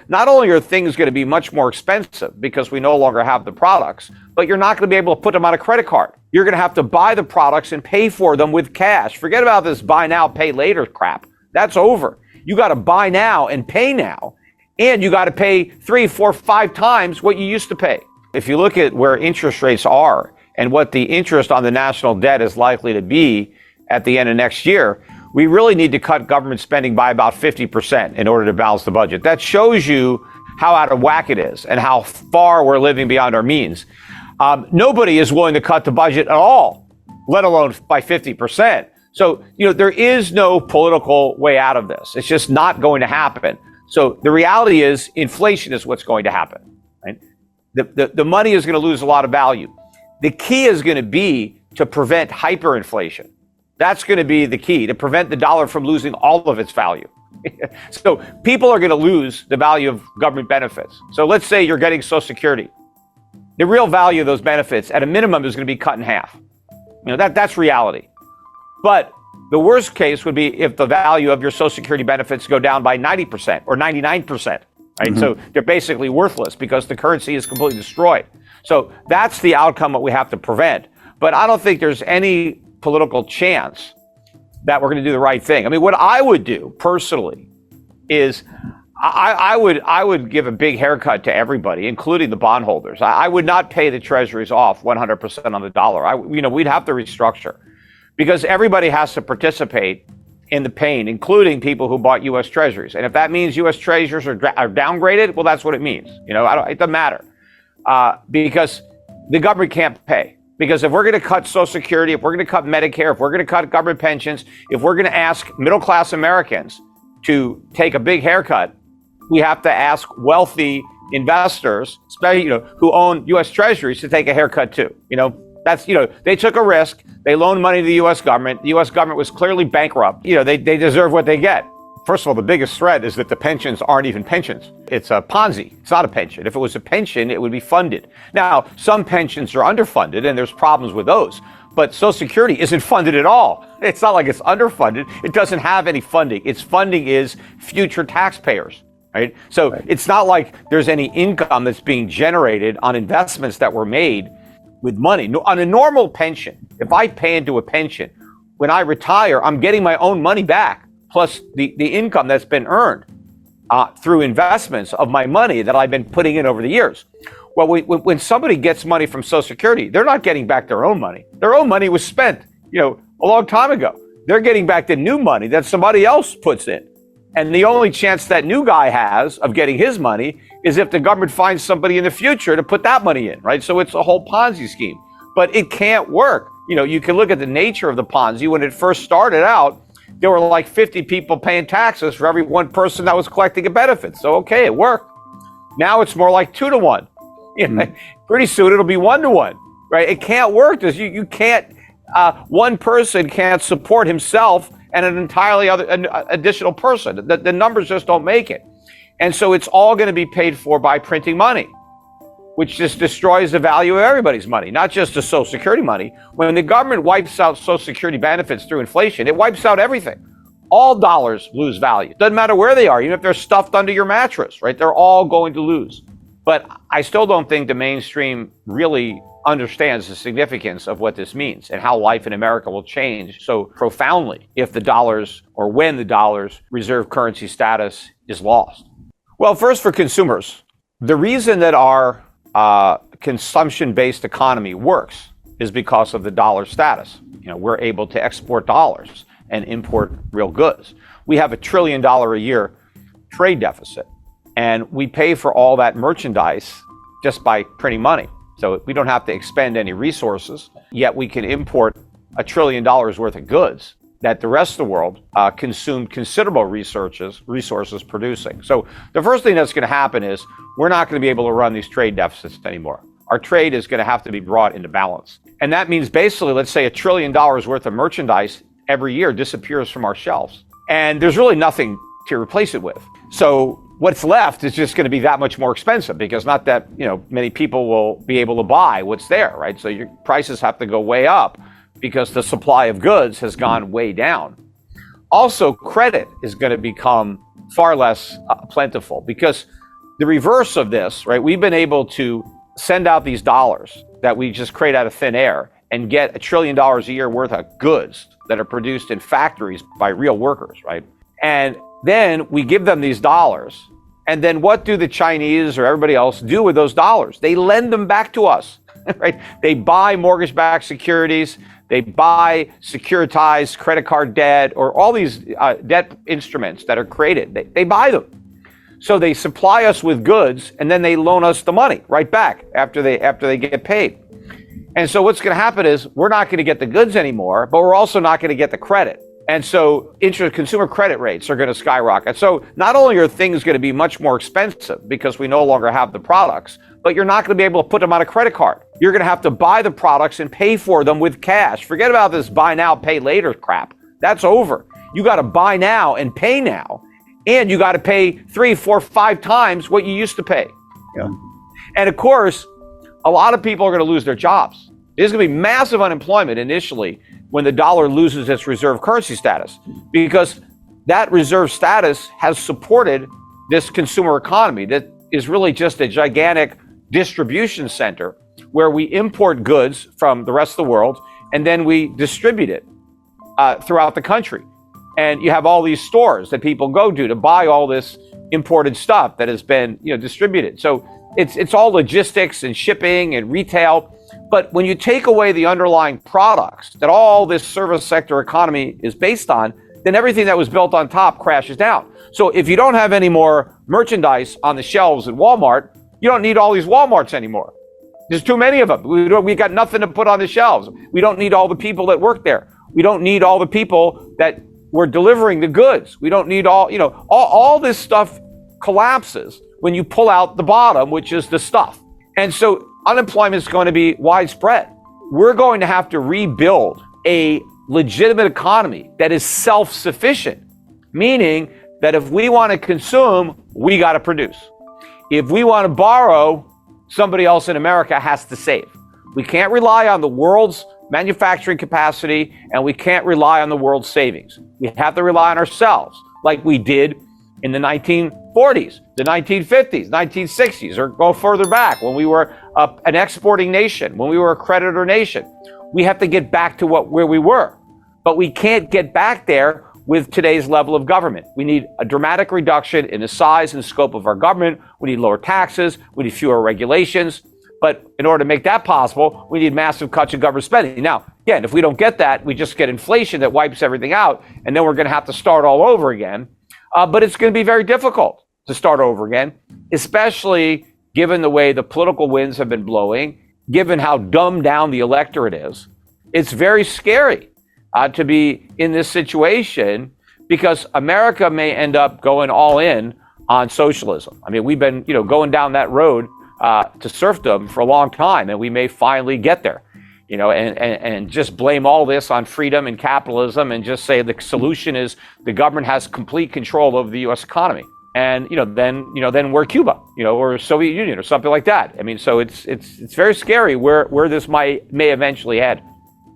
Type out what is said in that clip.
not only are things going to be much more expensive because we no longer have the products, but you're not going to be able to put them on a credit card. You're going to have to buy the products and pay for them with cash. Forget about this buy now, pay later crap. That's over. You got to buy now and pay now, and you got to pay 3, 4, 5 times what you used to pay. If you look at where interest rates are and what the interest on the national debt is likely to be at the end of next year, we really need to cut government spending by about 50% in order to balance the budget. That shows you how out of whack it is and how far we're living beyond our means. Nobody is willing to cut the budget at all, let alone by 50%. So, there is no political way out of this. It's just not going to happen. So the reality is inflation is what's going to happen. Right? The money is going to lose a lot of value. The key is going to be to prevent hyperinflation. That's going to be the key, to prevent the dollar from losing all of its value. So people are going to lose the value of government benefits. So let's say you're getting Social Security. The real value of those benefits at a minimum is going to be cut in half. That's reality. But the worst case would be if the value of your Social Security benefits go down by 90% or 99%. Right? Mm-hmm. So they're basically worthless because the currency is completely destroyed. So that's the outcome that we have to prevent. But I don't think there's any political chance that we're going to do the right thing. I mean, what I would do personally is I would give a big haircut to everybody, including the bondholders. I would not pay the treasuries off 100% on the dollar. We'd have to restructure because everybody has to participate in the pain, including people who bought U.S. treasuries. And if that means U.S. treasuries are downgraded, well, that's what it means. It doesn't matter because the government can't pay. Because if we're going to cut Social Security, if we're going to cut Medicare, if we're going to cut government pensions, if we're going to ask middle-class Americans to take a big haircut, we have to ask wealthy investors, especially who own U.S. treasuries, to take a haircut too. They took a risk. They loaned money to the U.S. government. The U.S. government was clearly bankrupt. They deserve what they get. First of all, the biggest threat is that the pensions aren't even pensions. It's a Ponzi. It's not a pension. If it was a pension, it would be funded. Now, some pensions are underfunded, and there's problems with those. But Social Security isn't funded at all. It's not like it's underfunded. It doesn't have any funding. Its funding is future taxpayers, right? So It's not like there's any income that's being generated on investments that were made with money. On a normal pension, if I pay into a pension, when I retire, I'm getting my own money back, plus the income that's been earned through investments of my money that I've been putting in over the years. Well, when somebody gets money from Social Security, they're not getting back their own money. Their own money was spent, a long time ago. They're getting back the new money that somebody else puts in. And the only chance that new guy has of getting his money is if the government finds somebody in the future to put that money in, right? So it's a whole Ponzi scheme. But it can't work. You can look at the nature of the Ponzi. When it first started out, there were like 50 people paying taxes for every one person that was collecting a benefit. So, okay, it worked. Now it's more like 2 to 1. Pretty soon it'll be 1 to 1, right? It can't work. You can't, one person can't support himself and an entirely additional person. The numbers just don't make it. And so it's all going to be paid for by printing money, which just destroys the value of everybody's money, not just the Social Security money. When the government wipes out Social Security benefits through inflation, it wipes out everything. All dollars lose value. Doesn't matter where they are, even if they're stuffed under your mattress, right? They're all going to lose. But I still don't think the mainstream really understands the significance of what this means and how life in America will change so profoundly if the dollars, or when the dollar's reserve currency status is lost. Well, first, for consumers, the reason that our consumption-based economy works is because of the dollar status. We're able to export dollars and import real goods. We have $1 trillion a year trade deficit, and we pay for all that merchandise just by printing money. So we don't have to expend any resources, yet we can import $1 trillion worth of goods that the rest of the world consumed considerable resources producing. So the first thing that's going to happen is we're not going to be able to run these trade deficits anymore. Our trade is going to have to be brought into balance. And that means basically, let's say $1 trillion worth of merchandise every year disappears from our shelves. And there's really nothing to replace it with. So what's left is just going to be that much more expensive because not that many people will be able to buy what's there, right? So your prices have to go way up because the supply of goods has gone way down. Also, credit is going to become far less plentiful because the reverse of this, right? We've been able to send out these dollars that we just create out of thin air and get $1 trillion a year worth of goods that are produced in factories by real workers, right? And then we give them these dollars. And then what do the Chinese or everybody else do with those dollars? They lend them back to us, right? They buy mortgage-backed securities. They buy securitized credit card debt or all these debt instruments that are created. They buy them. So they supply us with goods and then they loan us the money right back after they get paid. And so what's going to happen is we're not going to get the goods anymore, but we're also not going to get the credit. And so consumer credit rates are going to skyrocket. So not only are things going to be much more expensive because we no longer have the products, but you're not going to be able to put them on a credit card. You're going to have to buy the products and pay for them with cash. Forget about this buy now, pay later crap. That's over. You got to buy now and pay now. And you got to pay 3, 4, 5 times what you used to pay. Yeah. And of course, a lot of people are going to lose their jobs. There's going to be massive unemployment initially when the dollar loses its reserve currency status, because that reserve status has supported this consumer economy that is really just a gigantic distribution center where we import goods from the rest of the world and then we distribute it throughout the country. And you have all these stores that people go to buy all this imported stuff that has been, distributed. So it's all logistics and shipping and retail. But when you take away the underlying products that all this service sector economy is based on, then everything that was built on top crashes down. So if you don't have any more merchandise on the shelves at Walmart, you don't need all these Walmarts anymore. There's too many of them. We got nothing to put on the shelves. We don't need all the people that work there. We don't need all the people that were delivering the goods. We don't need all this stuff collapses when you pull out the bottom, which is the stuff. And so unemployment is going to be widespread. We're going to have to rebuild a legitimate economy that is self-sufficient, meaning that if we want to consume, we got to produce. If we want to borrow, somebody else in America has to save. We can't rely on the world's manufacturing capacity, and we can't rely on the world's savings. We have to rely on ourselves, like we did in the 1940s, the 1950s, 1960s, or go further back when we were an exporting nation, when we were a creditor nation. We have to get back to where we were, but we can't get back there with today's level of government. We need a dramatic reduction in the size and scope of our government. We need lower taxes. We need fewer regulations. But in order to make that possible, we need massive cuts in government spending. Now, again, if we don't get that, we just get inflation that wipes everything out, and then we're going to have to start all over again. But it's going to be very difficult to start over again, especially given the way the political winds have been blowing, given how dumbed down the electorate is. It's very scary to be in this situation because America may end up going all in on socialism. I mean, we've been, going down that road to serfdom for a long time, and we may finally get there, and just blame all this on freedom and capitalism and just say the solution is the government has complete control over the U.S. economy. And, then we're Cuba, or Soviet Union or something like that. I mean, so it's very scary where this may eventually head.